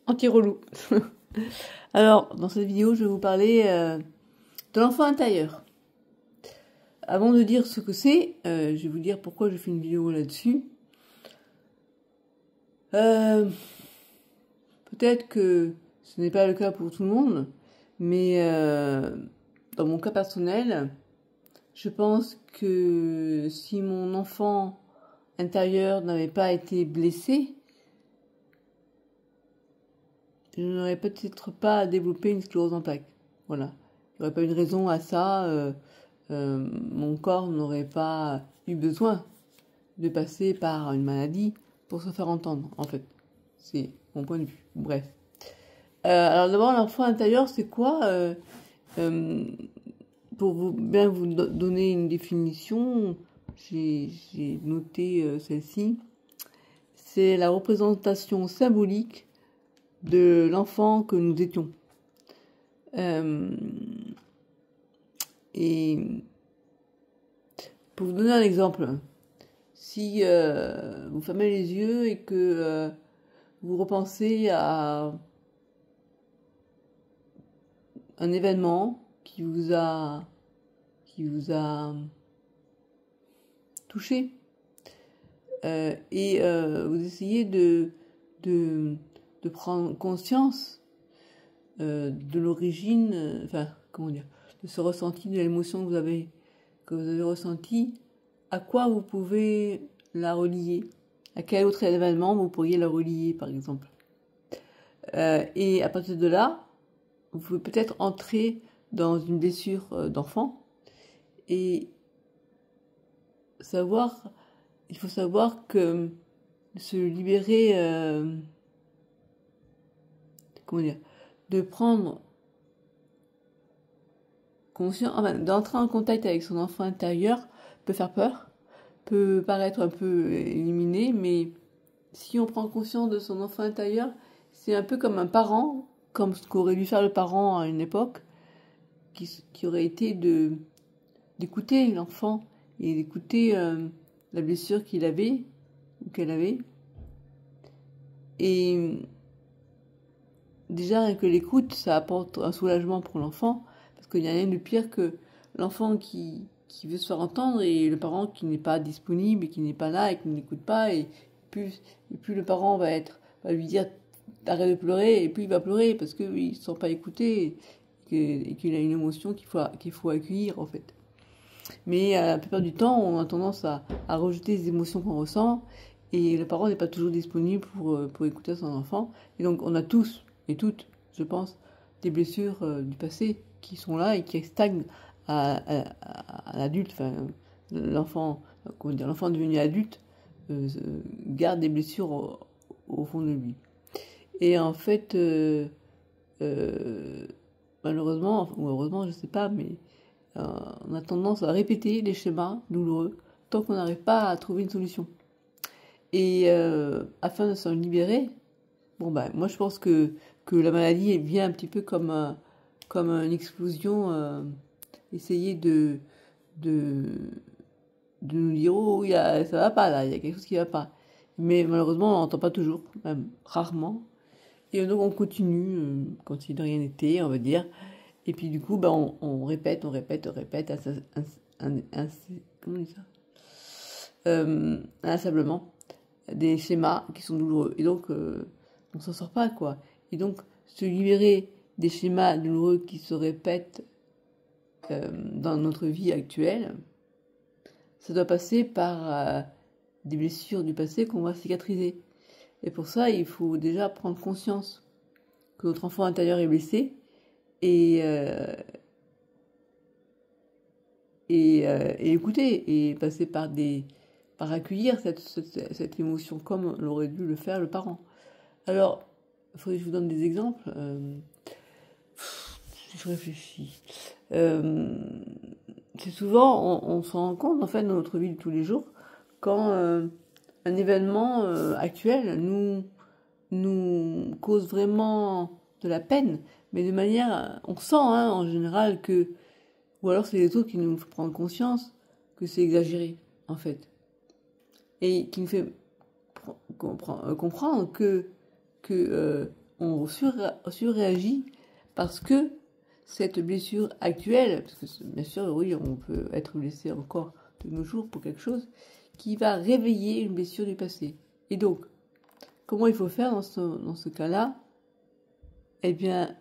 Anti-relou. Alors, dans cette vidéo, je vais vous parler de l'enfant intérieur. Avant de dire ce que c'est, je vais vous dire pourquoi je fais une vidéo là-dessus. Peut-être que ce n'est pas le cas pour tout le monde, mais dans mon cas personnel, je pense que si mon enfant intérieur n'avait pas été blessé, je n'aurais peut-être pas développé une sclérose en plaques. Voilà. Il n'y aurait pas eu de raison à ça. Mon corps n'aurait pas eu besoin de passer par une maladie pour se faire entendre, en fait. C'est mon point de vue. Bref. Alors d'abord, l'enfant intérieur, c'est quoi pour bien vous donner une définition, j'ai noté celle-ci. C'est la représentation symbolique de l'enfant que nous étions. Et pour vous donner un exemple, si vous fermez les yeux et que vous repensez à un événement qui vous a touché et vous essayez de prendre conscience de l'origine, comment dire, de ce ressenti, de l'émotion que vous avez ressenti, à quoi vous pouvez la relier, à quel autre événement vous pourriez la relier, par exemple. Et à partir de là, vous pouvez peut-être entrer dans une blessure d'enfant et il faut savoir que se libérer, de prendre conscience, d'entrer en contact avec son enfant intérieur peut faire peur, peut paraître un peu éliminé, mais si on prend conscience de son enfant intérieur, c'est un peu comme un parent, comme ce qu'aurait dû faire le parent à une époque, qui aurait été d'écouter l'enfant et d'écouter la blessure qu'il avait ou qu'elle avait. Et déjà, rien que l'écoute, ça apporte un soulagement pour l'enfant, parce qu'il n'y a rien de pire que l'enfant qui veut se faire entendre et le parent qui n'est pas disponible et qui n'est pas là et qui ne l'écoute pas. Et plus le parent va lui dire arrête de pleurer, et plus il va pleurer parce qu'il ne se sent pas écouté et qu'il a une émotion qu'il faut accueillir en fait. Mais la plupart du temps, on a tendance à rejeter les émotions qu'on ressent et le parent n'est pas toujours disponible pour écouter son enfant. Et donc on a tous et toutes, je pense, des blessures du passé qui sont là et qui stagnent à l'adulte. Enfin, l'enfant devenu adulte garde des blessures au fond de lui. Et en fait, malheureusement, ou heureusement, je sais pas, mais on a tendance à répéter les schémas douloureux tant qu'on n'arrive pas à trouver une solution. Et afin de s'en libérer, moi je pense que la maladie vient un petit peu comme une explosion, essayer de nous dire oh ça va pas là, il y a quelque chose qui va pas. Mais malheureusement on n'entend pas toujours, même rarement. Et donc on continue comme si de rien n'était, on va dire. Et puis du coup on répète comment on dit ça, inlassablement des schémas qui sont douloureux. Et donc on s'en sort pas quoi. Et donc se libérer des schémas douloureux qui se répètent dans notre vie actuelle, ça doit passer par des blessures du passé qu'on va cicatriser. Et pour ça, il faut déjà prendre conscience que notre enfant intérieur est blessé et écouter et passer par accueillir cette émotion comme l'aurait dû le faire le parent. Alors, il faudrait que je vous donne des exemples. Je réfléchis. C'est souvent, on se rend compte en fait dans notre vie de tous les jours quand un événement actuel nous cause vraiment de la peine, mais de manière, on sent en général que, ou alors c'est les autres qui nous font prendre conscience que c'est exagéré en fait, et qui nous fait comprendre que on surréagit parce que cette blessure actuelle, parce que bien sûr, oui, on peut être blessé encore de nos jours pour quelque chose, qui va réveiller une blessure du passé. Et donc, comment il faut faire dans ce cas-là? Eh bien,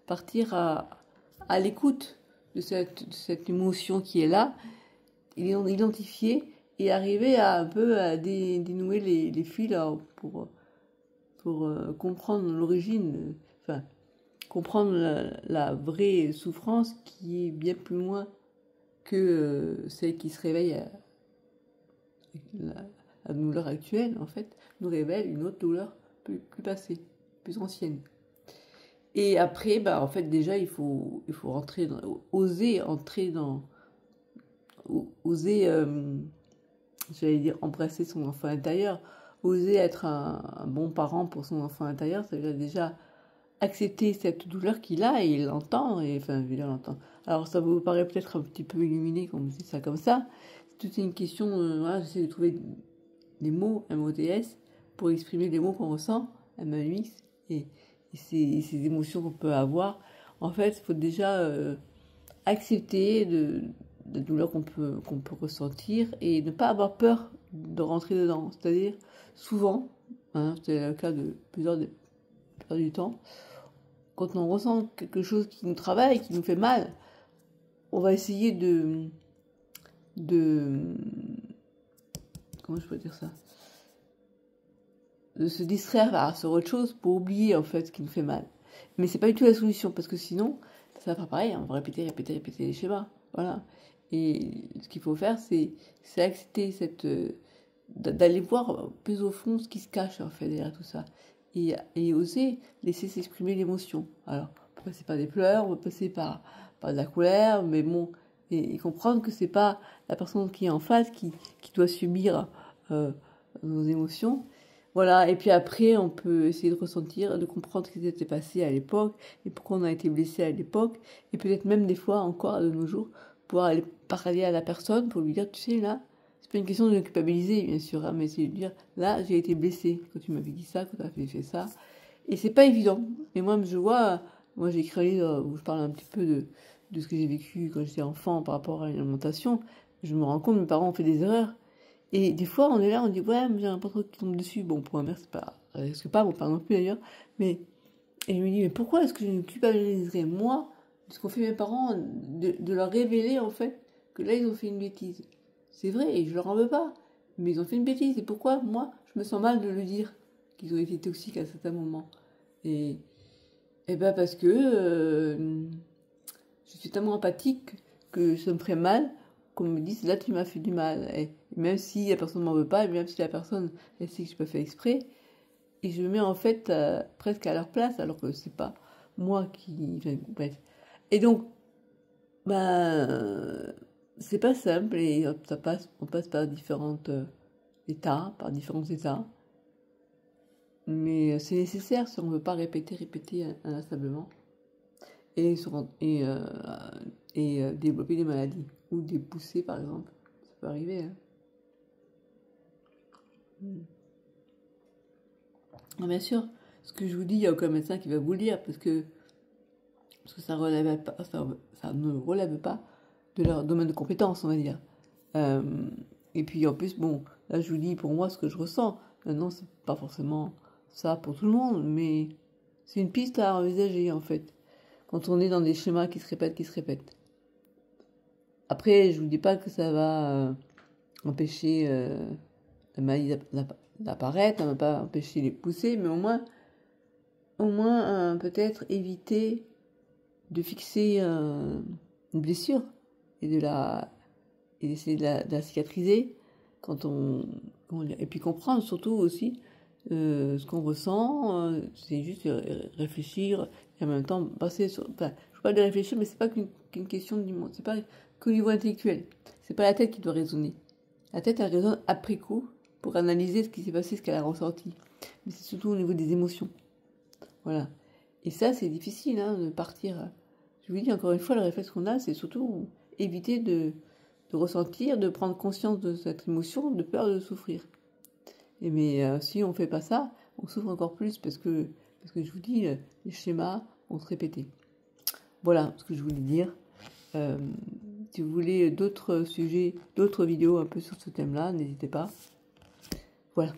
partir à l'écoute de cette émotion qui est là, l'identifier et arriver à un peu à dénouer les fils là, pour comprendre l'origine, enfin, comprendre la vraie souffrance qui est bien plus loin que celle qui se réveille la douleur actuelle, en fait, nous révèle une autre douleur plus passée, plus ancienne. Et après, bah, en fait, déjà, il faut oser entrer dans, oser, j'allais dire, embrasser son enfant intérieur, oser être un bon parent pour son enfant intérieur, ça veut dire déjà accepter cette douleur qu'il a et il l'entend, et enfin, je veux dire, l'entend. Alors, ça vous paraît peut-être un petit peu illuminé quand vous dites ça comme ça. C'est toute une question, voilà, j'essaie de trouver des mots, MOTS, pour exprimer les mots qu'on ressent, MAUX, et ces émotions qu'on peut avoir. En fait, il faut déjà accepter de douleur qu'on peut ressentir et ne pas avoir peur de rentrer dedans. C'est-à-dire, souvent, hein, c'est le cas de plusieurs du temps, quand on ressent quelque chose qui nous travaille, qui nous fait mal, on va essayer de comment je peux dire ça, de se distraire sur autre chose pour oublier en fait ce qui nous fait mal. Mais c'est pas du tout la solution, parce que sinon ça va faire pareil, on va répéter les schémas, voilà. Et ce qu'il faut faire, c'est accepter d'aller voir plus au fond ce qui se cache en fait derrière tout ça, et oser laisser s'exprimer l'émotion. Alors on peut passer par des pleurs, on peut passer par de la colère, mais bon, et comprendre que c'est pas la personne qui est en face qui doit subir nos émotions. Voilà, et puis après, on peut essayer de ressentir, de comprendre ce qui s'était passé à l'époque, et pourquoi on a été blessé à l'époque, et peut-être même des fois, encore de nos jours, pouvoir aller parler à la personne pour lui dire, tu sais, là, c'est pas une question de le culpabiliser, bien sûr, hein, mais c'est de lui dire, là, j'ai été blessé quand tu m'avais dit ça, quand tu as fait ça. Et c'est pas évident. Et moi, je vois, moi j'ai écrit un livre où je parle un petit peu de ce que j'ai vécu quand j'étais enfant par rapport à l'alimentation. Je me rends compte que mes parents ont fait des erreurs. Et des fois, on est là, on dit, ouais, mais j'ai un patron qui tombe dessus. Bon, pour ma mère, c'est pas, risque pas, mon père non plus d'ailleurs. Mais, et je me dis, mais pourquoi est-ce que je ne culpabiliserais, moi, de ce qu'ont fait mes parents, de leur révéler, en fait, que là, ils ont fait une bêtise. C'est vrai, et je leur en veux pas. Mais ils ont fait une bêtise. Et pourquoi, moi, je me sens mal de le dire, qu'ils ont été toxiques à certains moments. Et ben parce que je suis tellement empathique que ça me ferait mal qu'on me dise là tu m'as fait du mal. Et même si la personne m'en veut pas, et même si la personne elle sait que je pas fait exprès, et je me mets en fait presque à leur place alors que c'est pas moi qui. Enfin, bref. Et donc, ben c'est pas simple et on passe par différents états, mais c'est nécessaire si on ne veut pas répéter inlassablement et développer des maladies ou des poussées par exemple. Ça peut arriver. Hein. Bien sûr, ce que je vous dis, il n'y a aucun médecin qui va vous le dire parce que ça ne relève pas de leur domaine de compétence, on va dire. Et puis en plus, bon, là je vous dis pour moi ce que je ressens. Maintenant, c'est pas forcément ça pour tout le monde, mais c'est une piste à envisager en fait. Quand on est dans des schémas qui se répètent. Après, je vous dis pas que ça va empêcher la maladie d'apparaître, ça va pas empêcher les pousser, mais au moins peut-être éviter de fixer une blessure et d'essayer de la cicatriser et puis comprendre surtout aussi ce qu'on ressent, c'est juste réfléchir et en même temps passer sur. Enfin, je ne parle de réfléchir, mais c'est pas qu'une question du monde, c'est pas qu'au niveau intellectuel. C'est pas la tête qui doit raisonner. La tête, elle raisonne après coup pour analyser ce qui s'est passé, ce qu'elle a ressenti. Mais c'est surtout au niveau des émotions. Voilà. Et ça, c'est difficile hein, de partir. Je vous dis encore une fois, le réflexe qu'on a, c'est surtout éviter de ressentir, de prendre conscience de cette émotion, de peur de souffrir. Mais si on ne fait pas ça, on souffre encore plus parce que Parce que je vous dis, les schémas vont se répéter. Voilà ce que je voulais dire. Si vous voulez d'autres sujets, d'autres vidéos un peu sur ce thème-là, n'hésitez pas. Voilà.